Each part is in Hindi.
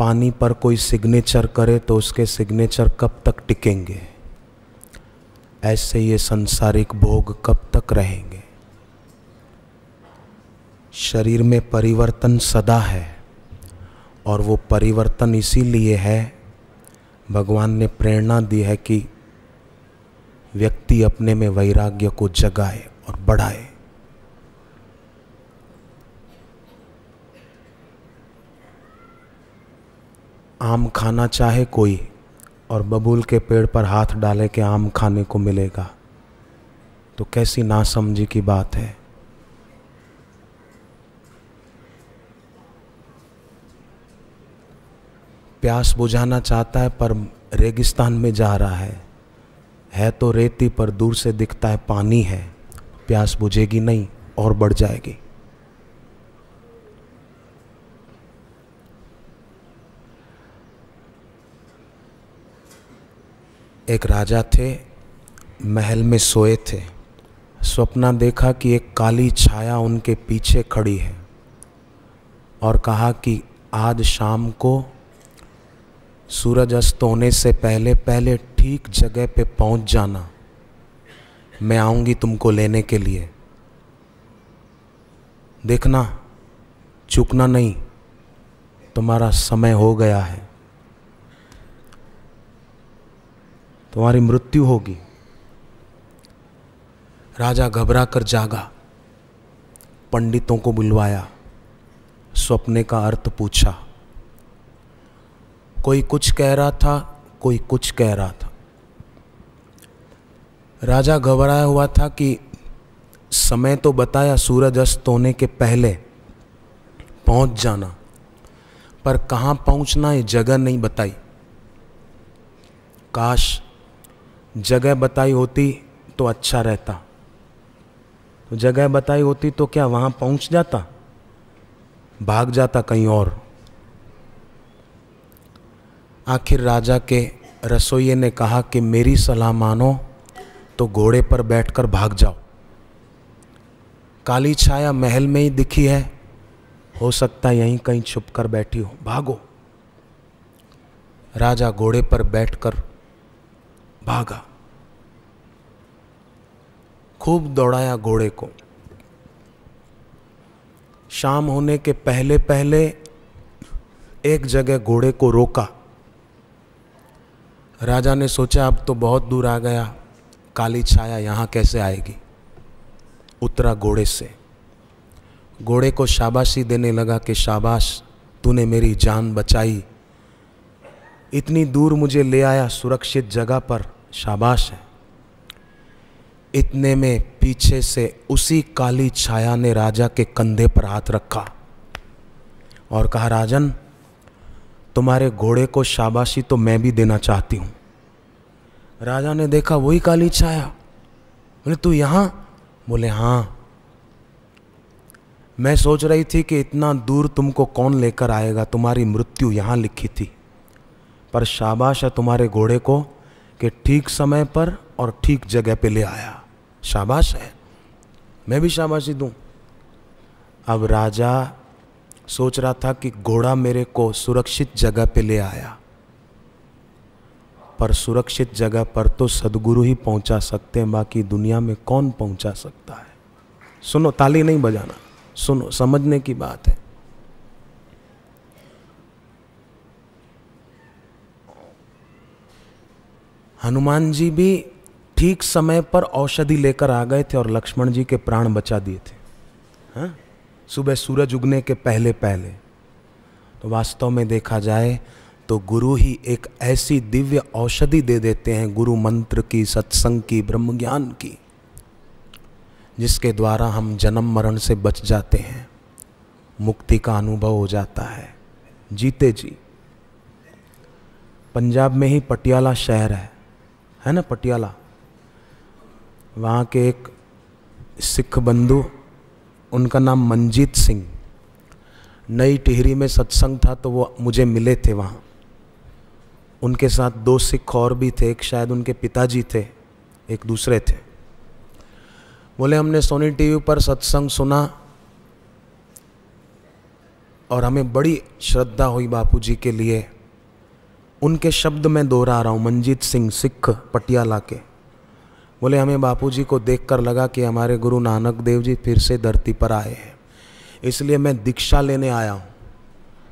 पानी पर कोई सिग्नेचर करे तो उसके सिग्नेचर कब तक टिकेंगे, ऐसे ये संसारिक भोग कब तक रहेंगे। शरीर में परिवर्तन सदा है और वो परिवर्तन इसीलिए है, भगवान ने प्रेरणा दी है कि व्यक्ति अपने में वैराग्य को जगाए और बढ़ाए। आम खाना चाहे कोई और बबूल के पेड़ पर हाथ डाले कि आम खाने को मिलेगा, तो कैसी नासमझी की बात है। प्यास बुझाना चाहता है पर रेगिस्तान में जा रहा है तो रेती पर दूर से दिखता है पानी है, प्यास बुझेगी नहीं और बढ़ जाएगी। एक राजा थे, महल में सोए थे। स्वप्न देखा कि एक काली छाया उनके पीछे खड़ी है और कहा कि आज शाम को सूरज अस्त होने से पहले पहले ठीक जगह पे पहुंच जाना, मैं आऊंगी तुमको लेने के लिए। देखना, चूकना नहीं, तुम्हारा समय हो गया है, तुम्हारी मृत्यु होगी। राजा घबरा कर जागा, पंडितों को बुलवाया, सपने का अर्थ पूछा। कोई कुछ कह रहा था, कोई कुछ कह रहा था। राजा घबराया हुआ था कि समय तो बताया सूरज अस्त होने के पहले पहुंच जाना, पर कहाँ पहुंचना ये जगह नहीं बताई। काश जगह बताई होती तो अच्छा रहता, तो जगह बताई होती तो क्या वहाँ पहुँच जाता, भाग जाता कहीं और। आखिर राजा के रसोइये ने कहा कि मेरी सलाह मानो तो घोड़े पर बैठकर भाग जाओ। काली छाया महल में ही दिखी है, हो सकता है यहीं कहीं छुपकर बैठी हो, भागो। राजा घोड़े पर बैठकर भागा, खूब दौड़ाया घोड़े को। शाम होने के पहले पहले एक जगह घोड़े को रोका। राजा ने सोचा अब तो बहुत दूर आ गया, काली छाया यहाँ कैसे आएगी। उतरा घोड़े से, घोड़े को शाबाशी देने लगा कि शाबाश, तूने मेरी जान बचाई, इतनी दूर मुझे ले आया सुरक्षित जगह पर, शाबाश है। इतने में पीछे से उसी काली छाया ने राजा के कंधे पर हाथ रखा और कहा, राजन तुम्हारे घोड़े को शाबाशी तो मैं भी देना चाहती हूँ। राजा ने देखा वही काली छाया। बोले तू यहाँ? बोले हाँ, मैं सोच रही थी कि इतना दूर तुमको कौन लेकर आएगा, तुम्हारी मृत्यु यहाँ लिखी थी, पर शाबाश है तुम्हारे घोड़े को कि ठीक समय पर और ठीक जगह पे ले आया, शाबाश है, मैं भी शाबाशी दूं। अब राजा सोच रहा था कि घोड़ा मेरे को सुरक्षित जगह पे ले आया, पर सुरक्षित जगह पर तो सद्गुरु ही पहुंचा सकते हैं, बाकी दुनिया में कौन पहुंचा सकता है। सुनो, ताली नहीं बजाना, सुनो, समझने की बात है। हनुमान जी भी ठीक समय पर औषधि लेकर आ गए थे और लक्ष्मण जी के प्राण बचा दिए थे। हाँ, सुबह सूरज उगने के पहले पहले। तो वास्तव में देखा जाए तो गुरु ही एक ऐसी दिव्य औषधि दे देते हैं, गुरु मंत्र की, सत्संग की, ब्रह्म ज्ञान की, जिसके द्वारा हम जन्म मरण से बच जाते हैं, मुक्ति का अनुभव हो जाता है जीते जी। पंजाब में ही पटियाला शहर है ना, पटियाला। वहाँ के एक सिख बंधु, उनका नाम मनजीत सिंह, नई टिहरी में सत्संग था तो वो मुझे मिले थे वहाँ। उनके साथ 2 सिख और भी थे, एक शायद उनके पिताजी थे, एक दूसरे थे। बोले हमने सोनी टीवी पर सत्संग सुना, और हमें बड़ी श्रद्धा हुई बापूजी के लिए। उनके शब्द मैं दोहरा रहा हूँ, मंजीत सिंह सिख पटियाला के, बोले हमें बापूजी को देखकर लगा कि हमारे गुरु नानक देव जी फिर से धरती पर आए हैं, इसलिए मैं दीक्षा लेने आया हूँ।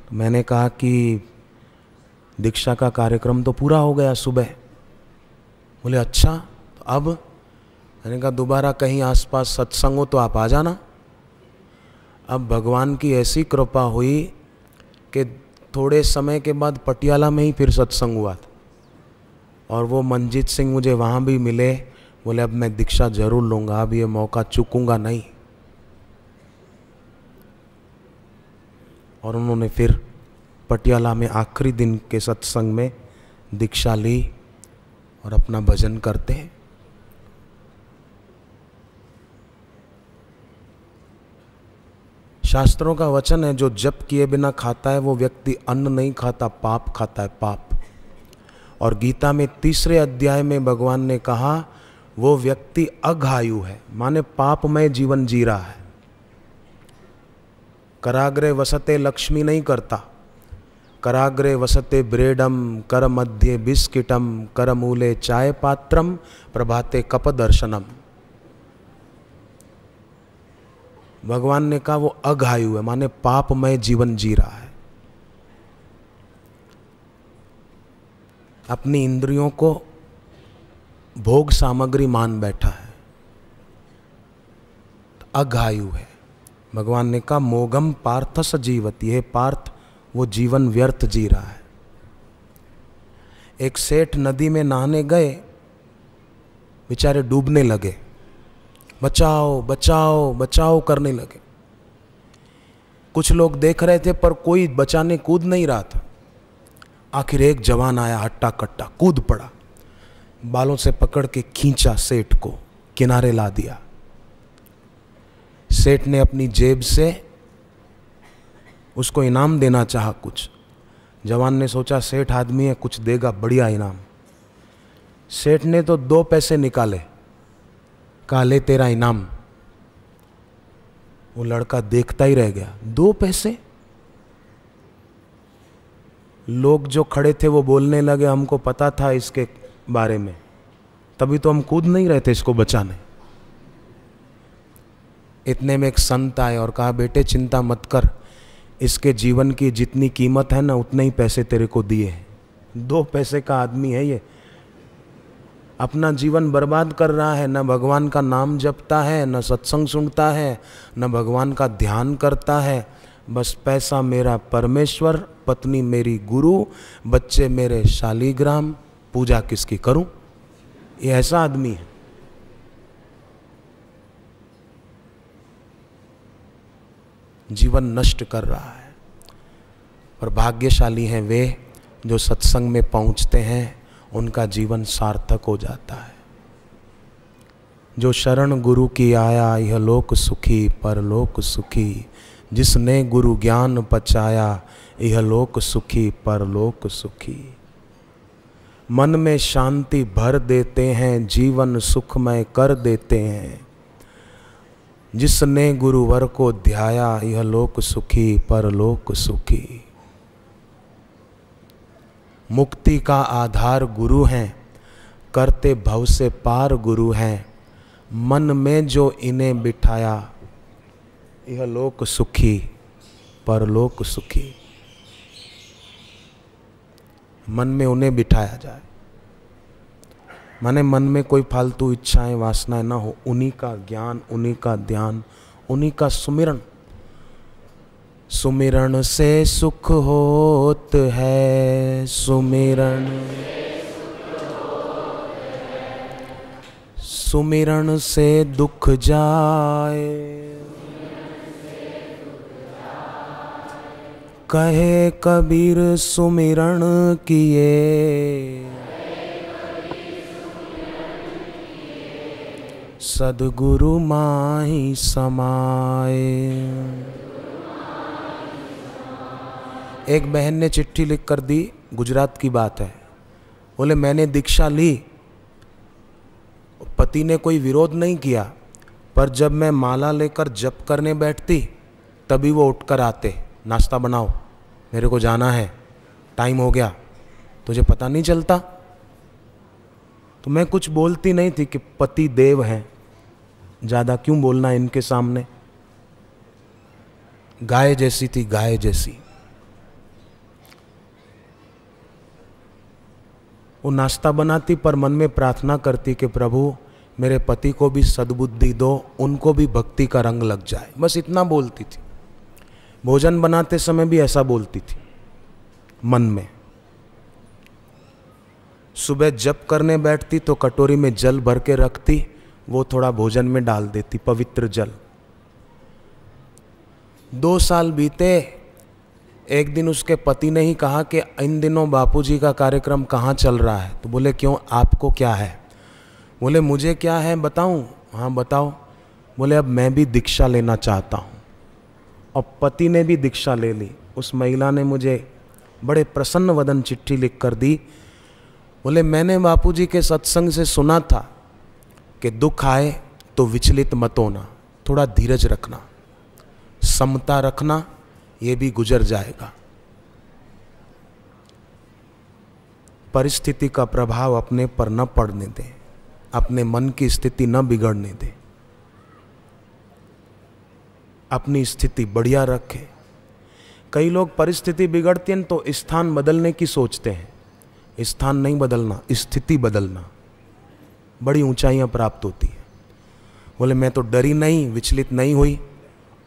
तो मैंने कहा कि दीक्षा का कार्यक्रम तो पूरा हो गया सुबह। बोले अच्छा, तो अब? मैंने कहा दोबारा कहीं आसपास सत्संग हो तो आप आ जाना। अब भगवान की ऐसी कृपा हुई कि थोड़े समय के बाद पटियाला में ही फिर सत्संग हुआ था, और वो मंजीत सिंह मुझे वहाँ भी मिले। बोले अब मैं दीक्षा जरूर लूँगा, अब ये मौका चूकूंगा नहीं। और उन्होंने फिर पटियाला में आखिरी दिन के सत्संग में दीक्षा ली और अपना भजन करते हैं। शास्त्रों का वचन है, जो जप किए बिना खाता है वो व्यक्ति अन्न नहीं खाता, पाप खाता है, पाप। और गीता में 3 अध्याय में भगवान ने कहा वो व्यक्ति अघायु है, माने पापमय जीवन जी रहा है। कराग्रे वसते लक्ष्मी नहीं करता, कराग्रे वसते ब्रेडम, कर मध्य बिस्किटम, कर मूले चाय पात्रम, प्रभाते कप दर्शनम। भगवान ने कहा वो अघायु है, माने पापमय जीवन जी रहा है। अपनी इंद्रियों को भोग सामग्री मान बैठा है, तो अघायु है। भगवान ने कहा मोगम पार्थस जीवति, ये पार्थ वो जीवन व्यर्थ जी रहा है। एक सेठ नदी में नहाने गए, बेचारे डूबने लगे, बचाओ बचाओ बचाओ करने लगे। कुछ लोग देख रहे थे पर कोई बचाने कूद नहीं रहा था। आखिर एक जवान आया, हट्टा कट्टा कूद पड़ा, बालों से पकड़ के खींचा, सेठ को किनारे ला दिया। सेठ ने अपनी जेब से उसको इनाम देना चाहा कुछ। जवान ने सोचा सेठ आदमी है, कुछ देगा, बढ़िया इनाम। सेठ ने तो 2 पैसे निकाले, कहा ले तेरा इनाम। वो लड़का देखता ही रह गया, 2 पैसे। लोग जो खड़े थे वो बोलने लगे हमको पता था इसके बारे में, तभी तो हम कूद नहीं रहे थे इसको बचाने। इतने में एक संत आए और कहा बेटे चिंता मत कर, इसके जीवन की जितनी कीमत है ना उतने ही पैसे तेरे को दिए हैं। 2 पैसे का आदमी है ये, अपना जीवन बर्बाद कर रहा है, न भगवान का नाम जपता है, न सत्संग सुनता है, न भगवान का ध्यान करता है। बस पैसा मेरा परमेश्वर, पत्नी मेरी गुरु, बच्चे मेरे शालीग्राम, पूजा किसकी करूं? ये ऐसा आदमी है। जीवन नष्ट कर रहा है। पर भाग्यशाली हैं वे जो सत्संग में पहुंचते हैं, उनका जीवन सार्थक हो जाता है। जो शरण गुरु की आया, यह लोक सुखी परलोक सुखी। जिसने गुरु ज्ञान पचाया, यह लोक सुखी परलोक सुखी। मन में शांति भर देते हैं, जीवन सुखमय कर देते हैं। जिसने गुरुवर को ध्याया, यह लोक सुखी परलोक सुखी। मुक्ति का आधार गुरु हैं, करते भव से पार गुरु हैं। मन में जो इन्हें बिठाया, यह लोक सुखी परलोक सुखी। मन में उन्हें बिठाया जाए, माने मन में कोई फालतू इच्छाएं वासनाएं ना हो, उन्हीं का ज्ञान, उन्हीं का ध्यान, उन्हीं का सुमिरन। सुमिरन से सुख होत है, सुमिरन सुमिरन से दुख जाए। कहे कबीर सुमिरन किए, सद्गुरु माही समाए। एक बहन ने चिट्ठी लिख कर दी, गुजरात की बात है। बोले मैंने दीक्षा ली, पति ने कोई विरोध नहीं किया, पर जब मैं माला लेकर जप करने बैठती तभी वो उठकर आते, नाश्ता बनाओ, मेरे को जाना है, टाइम हो गया, तुझे पता नहीं चलता? तो मैं कुछ बोलती नहीं थी कि पति देव हैं, ज़्यादा क्यों बोलना इनके सामने। गाय जैसी थी, गाय जैसी। वो नाश्ता बनाती पर मन में प्रार्थना करती कि प्रभु मेरे पति को भी सद्बुद्धि दो, उनको भी भक्ति का रंग लग जाए। बस इतना बोलती थी। भोजन बनाते समय भी ऐसा बोलती थी मन में। सुबह जप करने बैठती तो कटोरी में जल भर के रखती, वो थोड़ा भोजन में डाल देती, पवित्र जल। 2 साल बीते। एक दिन उसके पति ने ही कहा कि इन दिनों बापूजी का कार्यक्रम कहाँ चल रहा है? तो बोले क्यों, आपको क्या है? बोले मुझे क्या है बताऊं? हाँ बताओ। बोले अब मैं भी दीक्षा लेना चाहता हूँ। और पति ने भी दीक्षा ले ली। उस महिला ने मुझे बड़े प्रसन्न वदन चिट्ठी लिख कर दी। बोले मैंने बापूजी के सत्संग से सुना था कि दुख आए तो विचलित मत होना, थोड़ा धीरज रखना, समता रखना, ये भी गुजर जाएगा। परिस्थिति का प्रभाव अपने पर न पड़ने दें, अपने मन की स्थिति न बिगड़ने दें, अपनी स्थिति बढ़िया रखें। कई लोग परिस्थिति बिगड़ती है तो स्थान बदलने की सोचते हैं। स्थान नहीं बदलना, स्थिति बदलना, बड़ी ऊंचाइयां प्राप्त होती है। बोले मैं तो डरी नहीं, विचलित नहीं हुई,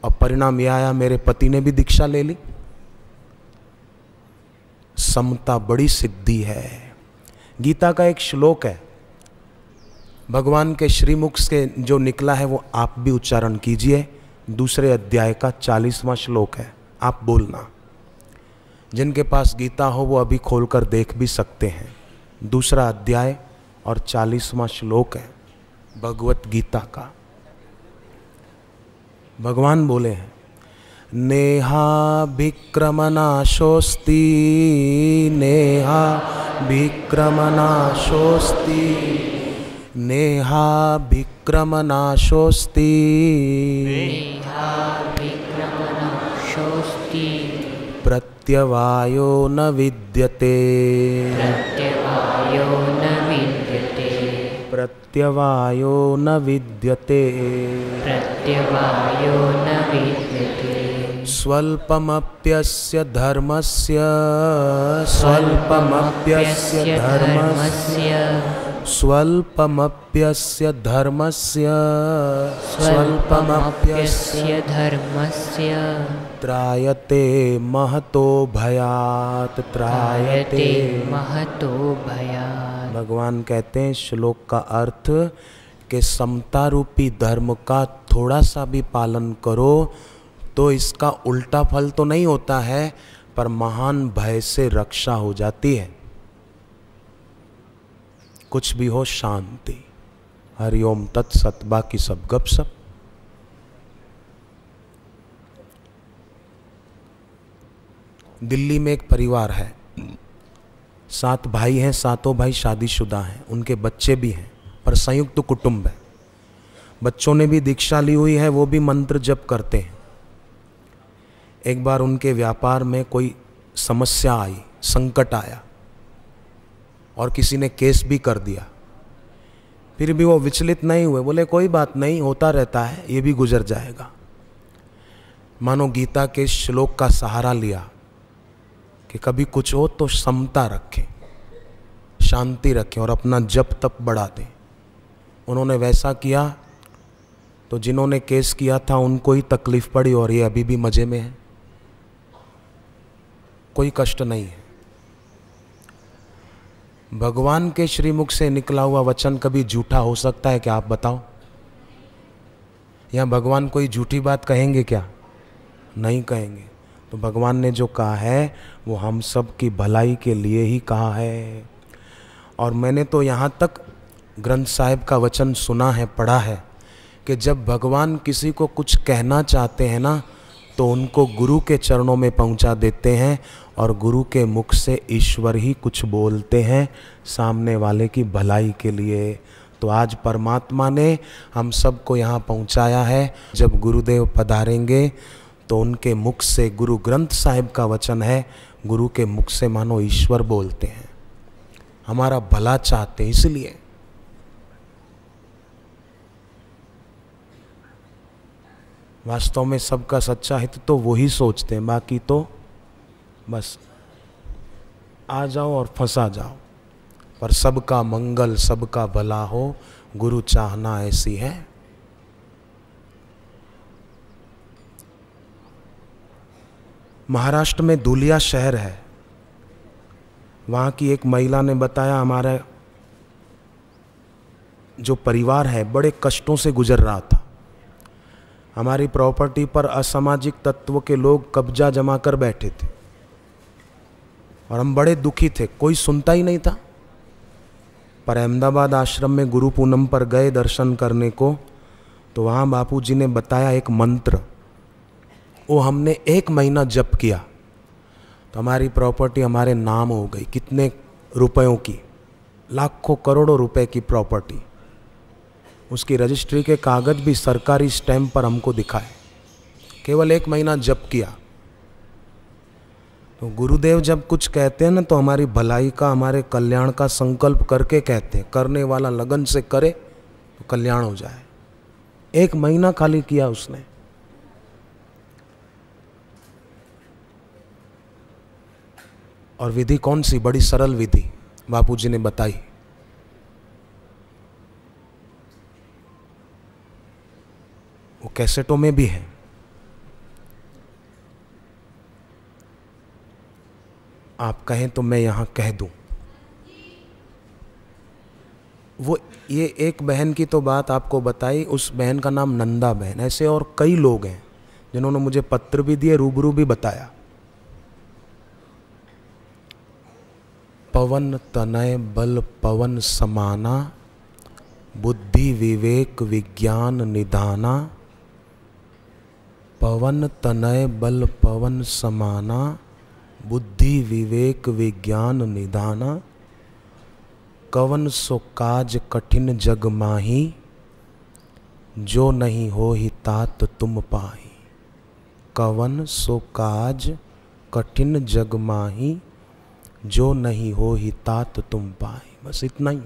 और परिणाम यह आया मेरे पति ने भी दीक्षा ले ली। समता बड़ी सिद्धि है। गीता का एक श्लोक है, भगवान के श्रीमुख से जो निकला है वो आप भी उच्चारण कीजिए। 2 अध्याय का 40वां श्लोक है, आप बोलना। जिनके पास गीता हो वो अभी खोलकर देख भी सकते हैं। 2 अध्याय और 40वां श्लोक है भगवत गीता का। भगवान बोले हैं, नेहा विक्रमनाशोस्ति, नेहा विक्रमनाशोस्ति, नेहा विक्रमनाशोस्ति, नेहा विक्रमनाशोस्ति, प्रत्यवायो न विद्यते, प्रत्यवायो न विद्यते, प्रत्यवायो न विद्यते, प्रत्यवायो न विद्यते। स्वल्पमप्यस्य धर्मस्य, स्वल्पमप्यस्य धर्मस्य, स्वल्पमप्यस्य धर्मस्य, स्वल्पमप्यस्य धर्मस्य, त्रायते महतो भयात्, त्रायते महतो भयात्। भगवान कहते हैं श्लोक का अर्थ कि समता रूपी धर्म का थोड़ा सा भी पालन करो तो इसका उल्टा फल तो नहीं होता है, पर महान भय से रक्षा हो जाती है। कुछ भी हो शांति। हरिओम तत्सत। बाकी सब गपशप। दिल्ली में एक परिवार है, 7 भाई हैं, 7 भाई शादीशुदा हैं, उनके बच्चे भी हैं, पर संयुक्त कुटुंब है। बच्चों ने भी दीक्षा ली हुई है, वो भी मंत्र जप करते हैं। एक बार उनके व्यापार में कोई समस्या आई, संकट आया और किसी ने केस भी कर दिया। फिर भी वो विचलित नहीं हुए, बोले कोई बात नहीं, होता रहता है, ये भी गुजर जाएगा। मानो गीता के श्लोक का सहारा लिया कि कभी कुछ हो तो समता रखें, शांति रखें और अपना जप तप बढ़ा दें। उन्होंने वैसा किया तो जिन्होंने केस किया था उनको ही तकलीफ पड़ी और ये अभी भी मजे में है, कोई कष्ट नहीं है। भगवान के श्रीमुख से निकला हुआ वचन कभी झूठा हो सकता है क्या? आप बताओ। या भगवान कोई झूठी बात कहेंगे क्या? नहीं कहेंगे। तो भगवान ने जो कहा है वो हम सब की भलाई के लिए ही कहा है। और मैंने तो यहाँ तक ग्रंथ साहिब का वचन सुना है, पढ़ा है कि जब भगवान किसी को कुछ कहना चाहते हैं ना तो उनको गुरु के चरणों में पहुंचा देते हैं और गुरु के मुख से ईश्वर ही कुछ बोलते हैं सामने वाले की भलाई के लिए। तो आज परमात्मा ने हम सबको यहाँ पहुँचाया है। जब गुरुदेव पधारेंगे तो उनके मुख से गुरु ग्रंथ साहिब का वचन है, गुरु के मुख से मानो ईश्वर बोलते हैं, हमारा भला चाहते हैं। इसलिए वास्तव में सबका सच्चा हित तो वही सोचते हैं, बाकी तो बस आ जाओ और फंसा जाओ। पर सबका मंगल सबका भला हो, गुरु चाहना ऐसी है। महाराष्ट्र में धुलिया शहर है, वहाँ की एक महिला ने बताया, हमारा जो परिवार है बड़े कष्टों से गुजर रहा था। हमारी प्रॉपर्टी पर असामाजिक तत्व के लोग कब्जा जमा कर बैठे थे और हम बड़े दुखी थे, कोई सुनता ही नहीं था। पर अहमदाबाद आश्रम में गुरु पूनम पर गए दर्शन करने को, तो वहाँ बापूजी ने बताया एक मंत्र, वो हमने 1 महीना जप किया तो हमारी प्रॉपर्टी हमारे नाम हो गई। कितने रुपयों की, लाखों करोड़ों रुपए की प्रॉपर्टी। उसकी रजिस्ट्री के कागज भी सरकारी स्टैम्प पर हमको दिखाए, केवल 1 महीना जप किया। तो गुरुदेव जब कुछ कहते हैं ना, तो हमारी भलाई का, हमारे कल्याण का संकल्प करके कहते हैं। करने वाला लगन से करे तो कल्याण हो जाए। 1 महीना खाली किया उसने। और विधि कौन सी? बड़ी सरल विधि बापूजी ने बताई। वो कैसेटों में भी है। आप कहें तो मैं यहां कह दूं। वो ये एक बहन की तो बात आपको बताई, उस बहन का नाम नंदा बहन। ऐसे और कई लोग हैं जिन्होंने मुझे पत्र भी दिए, रूबरू भी बताया। पवन तनय बल पवन समाना, बुद्धि विवेक विज्ञान निधाना। पवन तनय बल पवन समाना, बुद्धि विवेक विज्ञान निधाना। कवन सो काज कठिन जग माही, जो नहीं हो ही तात तुम पाही। कवन सो काज कठिन जग माही, जो नहीं हो ही तात तुम पाई। बस इतना ही।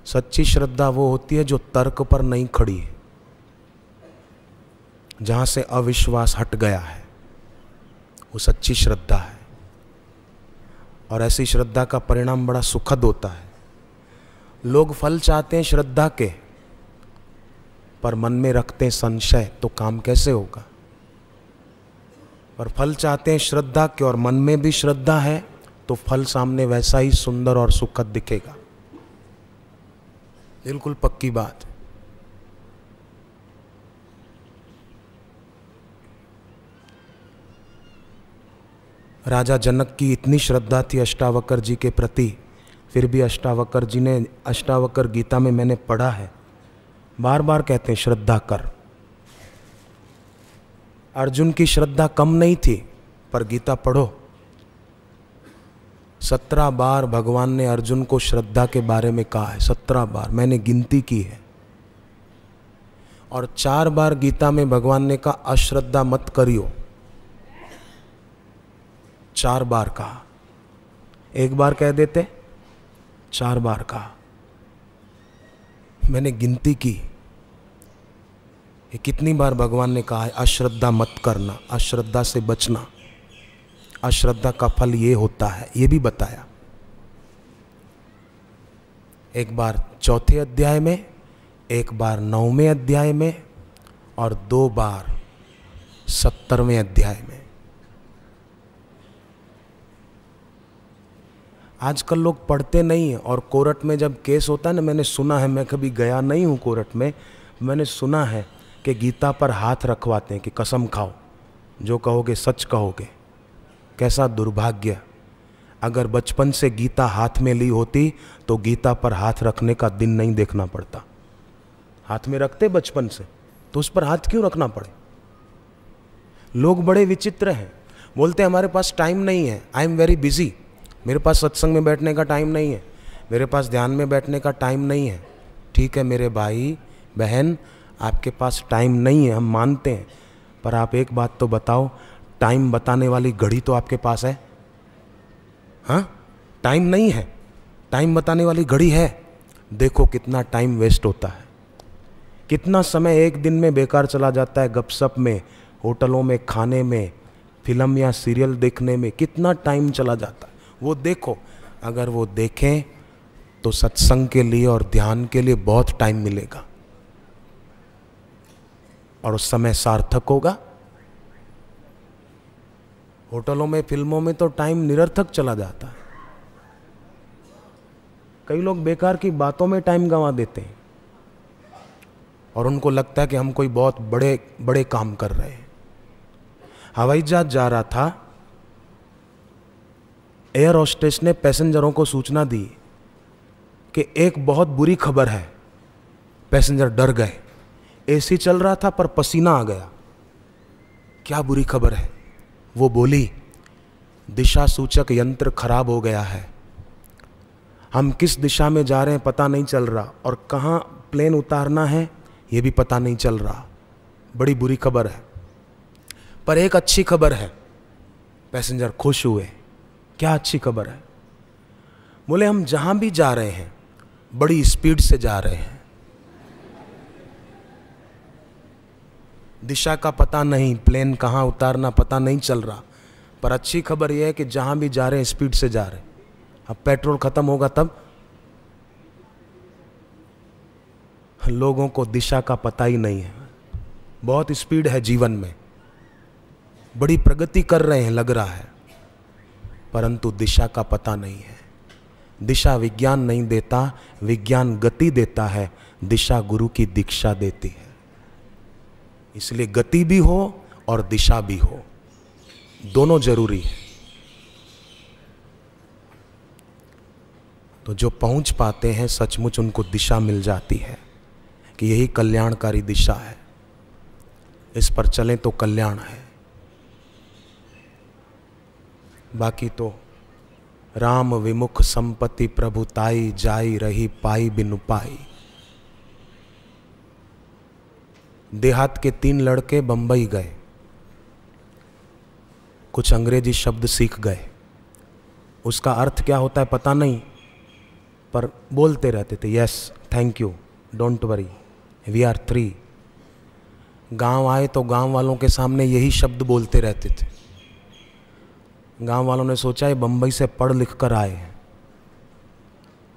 सच्ची श्रद्धा वो होती है जो तर्क पर नहीं खड़ी है, जहां से अविश्वास हट गया है, वो सच्ची श्रद्धा है। और ऐसी श्रद्धा का परिणाम बड़ा सुखद होता है। लोग फल चाहते हैं श्रद्धा के, पर मन में रखते हैं संशय, तो काम कैसे होगा? पर फल चाहते हैं श्रद्धा के और मन में भी श्रद्धा है, तो फल सामने वैसा ही सुंदर और सुखद दिखेगा। बिल्कुल पक्की बात है। राजा जनक की इतनी श्रद्धा थी अष्टावक्र जी के प्रति, फिर भी अष्टावक्र जी ने, अष्टावक्र गीता में मैंने पढ़ा है, बार बार कहते हैं श्रद्धा कर। अर्जुन की श्रद्धा कम नहीं थी, पर गीता पढ़ो, 17 बार भगवान ने अर्जुन को श्रद्धा के बारे में कहा है। 17 बार, मैंने गिनती की है। और 4 बार गीता में भगवान ने कहा अश्रद्धा मत करियो। 4 बार कहा, 1 बार कह देते, 4 बार कहा। मैंने गिनती की, ये कितनी बार भगवान ने कहा है अश्रद्धा मत करना, अश्रद्धा से बचना, अश्रद्धा का फल ये होता है, ये भी बताया। 1 बार 4थे अध्याय में, 1 बार 9वें अध्याय में, और 2 बार 17वें अध्याय में। आजकल लोग पढ़ते नहीं हैं, और कोर्ट में जब केस होता है ना, मैंने सुना है, मैं कभी गया नहीं हूँ कोर्ट में, मैंने सुना है कि गीता पर हाथ रखवाते हैं कि कसम खाओ, जो कहोगे सच कहोगे। कैसा दुर्भाग्य! अगर बचपन से गीता हाथ में ली होती तो गीता पर हाथ रखने का दिन नहीं देखना पड़ता। हाथ में रखते बचपन से, तो उस पर हाथ क्यों रखना पड़े? लोग बड़े विचित्र हैं, बोलते हैं हमारे पास टाइम नहीं है, आई एम वेरी बिजी, मेरे पास सत्संग में बैठने का टाइम नहीं है, मेरे पास ध्यान में बैठने का टाइम नहीं है। ठीक है मेरे भाई बहन, आपके पास टाइम नहीं है, हम मानते हैं, पर आप एक बात तो बताओ, टाइम बताने वाली घड़ी तो आपके पास है? हाँ, टाइम नहीं है, टाइम बताने वाली घड़ी है। देखो कितना टाइम वेस्ट होता है, कितना समय एक दिन में बेकार चला जाता है, गपशप में, होटलों में खाने में, फिल्म या सीरियल देखने में कितना टाइम चला जाता है। वो देखो, अगर वो देखें तो सत्संग के लिए और ध्यान के लिए बहुत टाइम मिलेगा और उस समय सार्थक होगा। होटलों में, फिल्मों में तो टाइम निरर्थक चला जाता है। कई लोग बेकार की बातों में टाइम गंवा देते हैं और उनको लगता है कि हम कोई बहुत बड़े बड़े काम कर रहे हैं। हवाई जहाज जा रहा था, एयर होस्टेस ने पैसेंजरों को सूचना दी कि एक बहुत बुरी खबर है। पैसेंजर डर गए, एसी चल रहा था पर पसीना आ गया। क्या बुरी खबर है? वो बोली, दिशा सूचक यंत्र खराब हो गया है, हम किस दिशा में जा रहे हैं पता नहीं चल रहा और कहाँ प्लेन उतारना है ये भी पता नहीं चल रहा। बड़ी बुरी खबर है, पर एक अच्छी खबर है। पैसेंजर खुश हुए। क्या अच्छी खबर है? बोले, हम जहां भी जा रहे हैं बड़ी स्पीड से जा रहे हैं, दिशा का पता नहीं, प्लेन कहाँ उतारना पता नहीं चल रहा, पर अच्छी खबर यह है कि जहां भी जा रहे हैं स्पीड से जा रहे हैं। अब पेट्रोल खत्म होगा तब? लोगों को दिशा का पता ही नहीं है। बहुत स्पीड है जीवन में, बड़ी प्रगति कर रहे हैं लग रहा है, परंतु दिशा का पता नहीं है। दिशा विज्ञान नहीं देता, विज्ञान गति देता है, दिशा गुरु की दीक्षा देती है। इसलिए गति भी हो और दिशा भी हो, दोनों जरूरी है। तो जो पहुंच पाते हैं सचमुच उनको दिशा मिल जाती है कि यही कल्याणकारी दिशा है, इस पर चलें तो कल्याण है। बाकी तो राम विमुख संपत्ति प्रभुताई, जाई रही पाई बिनु पाई। देहात के 3 लड़के बंबई गए, कुछ अंग्रेजी शब्द सीख गए। उसका अर्थ क्या होता है पता नहीं, पर बोलते रहते थे, yes, thank you, don't worry, we are 3। गांव आए तो गांव वालों के सामने यही शब्द बोलते रहते थे। गांव वालों ने सोचा ये बंबई से पढ़ लिख कर आए हैं।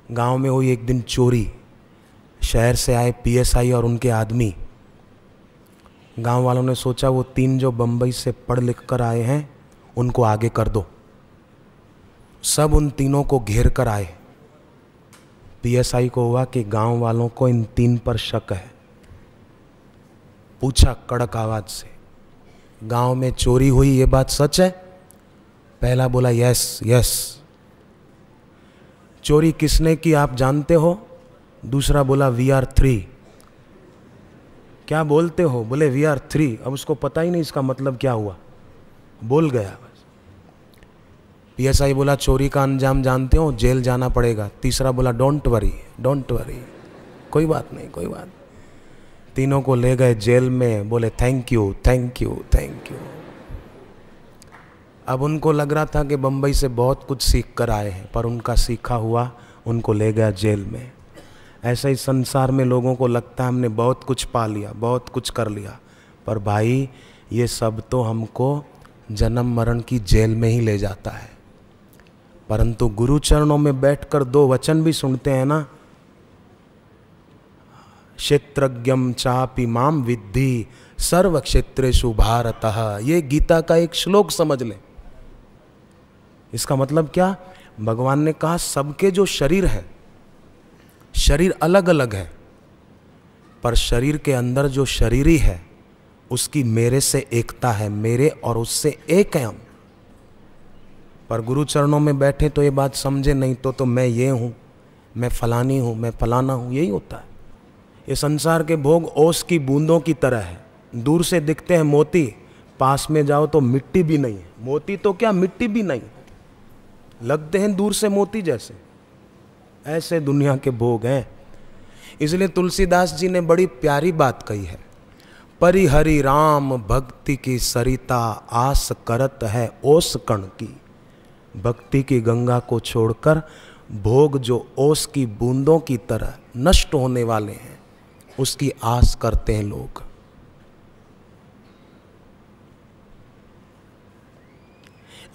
गांव में हुई एक दिन चोरी, शहर से आए पीएसआई और उनके आदमी। गांव वालों ने सोचा वो 3 जो बंबई से पढ़ लिख कर आए हैं उनको आगे कर दो। सब उन तीनों को घेर कर आए। पीएसआई को हुआ कि गांव वालों को इन 3 पर शक है। पूछा कड़क आवाज से, गांव में चोरी हुई ये बात सच है? पहला बोला यस यस। चोरी किसने की आप जानते हो? दूसरा बोला वी आर 3। क्या बोलते हो? बोले वी आर 3। अब उसको पता ही नहीं इसका मतलब क्या हुआ, बोल गया बस। पीएसआई बोला चोरी का अंजाम जानते हो, जेल जाना पड़ेगा। तीसरा बोला डोंट वरी डोंट वरी, कोई बात नहीं कोई बात। तीनों को ले गए जेल में, बोले thank you thank you thank you. अब उनको लग रहा था कि बंबई से बहुत कुछ सीख कर आए हैं, पर उनका सीखा हुआ उनको ले गया जेल में। ऐसा ही संसार में लोगों को लगता है हमने बहुत कुछ पा लिया, बहुत कुछ कर लिया, पर भाई ये सब तो हमको जन्म मरण की जेल में ही ले जाता है। परंतु गुरु चरणों में बैठकर 2 वचन भी सुनते हैं ना, क्षेत्रज्ञम चापि माम विद्धि सर्व क्षेत्रेषु भारतः। ये गीता का एक श्लोक समझ लें। इसका मतलब क्या? भगवान ने कहा सबके जो शरीर है, शरीर अलग अलग है, पर शरीर के अंदर जो शरीरी है उसकी मेरे से एकता है, मेरे और उससे एक है हम। पर गुरु चरणों में बैठे तो ये बात समझे नहीं तो मैं ये हूँ, मैं फलानी हूँ, मैं फलाना हूँ, यही होता है। ये संसार के भोग ओस की बूंदों की तरह है। दूर से दिखते हैं मोती, पास में जाओ तो मिट्टी भी नहीं है। मोती तो क्या, मिट्टी भी नहीं, लगते हैं दूर से मोती जैसे। ऐसे दुनिया के भोग हैं। इसलिए तुलसीदास जी ने बड़ी प्यारी बात कही है, परिहरि राम भक्ति की सरिता आस करत है ओस कण की। भक्ति की गंगा को छोड़कर भोग जो ओस की बूंदों की तरह नष्ट होने वाले हैं, उसकी आस करते हैं लोग।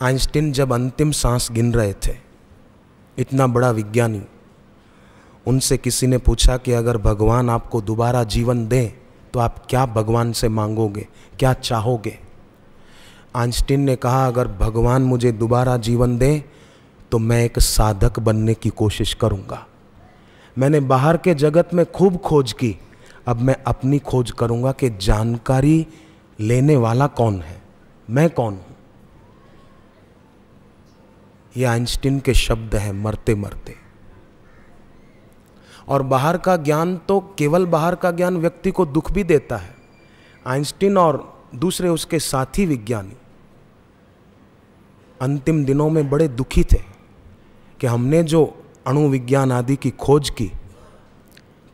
आइंस्टीन जब अंतिम सांस गिन रहे थे, इतना बड़ा विज्ञानी, उनसे किसी ने पूछा कि अगर भगवान आपको दोबारा जीवन दें तो आप क्या भगवान से मांगोगे, क्या चाहोगे? आइंस्टीन ने कहा, अगर भगवान मुझे दोबारा जीवन दें तो मैं एक साधक बनने की कोशिश करूंगा। मैंने बाहर के जगत में खूब खोज की, अब मैं अपनी खोज करूंगा कि जानकारी लेने वाला कौन है, मैं कौन हूं। ये आइंस्टीन के शब्द हैं मरते मरते। और बाहर का ज्ञान तो केवल बाहर का ज्ञान व्यक्ति को दुख भी देता है। आइंस्टीन और दूसरे उसके साथी विज्ञानी अंतिम दिनों में बड़े दुखी थे कि हमने जो अणु विज्ञान आदि की खोज की,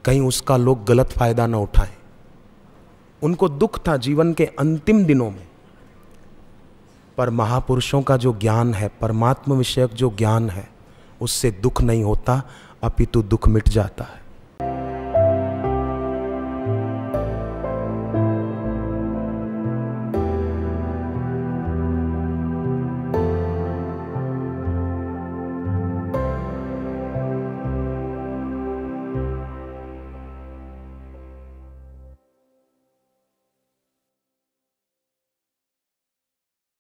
कहीं उसका लोग गलत फायदा न उठाएं। उनको दुख था जीवन के अंतिम दिनों में। पर महापुरुषों का जो ज्ञान है, परमात्मा विषयक जो ज्ञान है, उससे दुख नहीं होता, अपितु दुख मिट जाता है।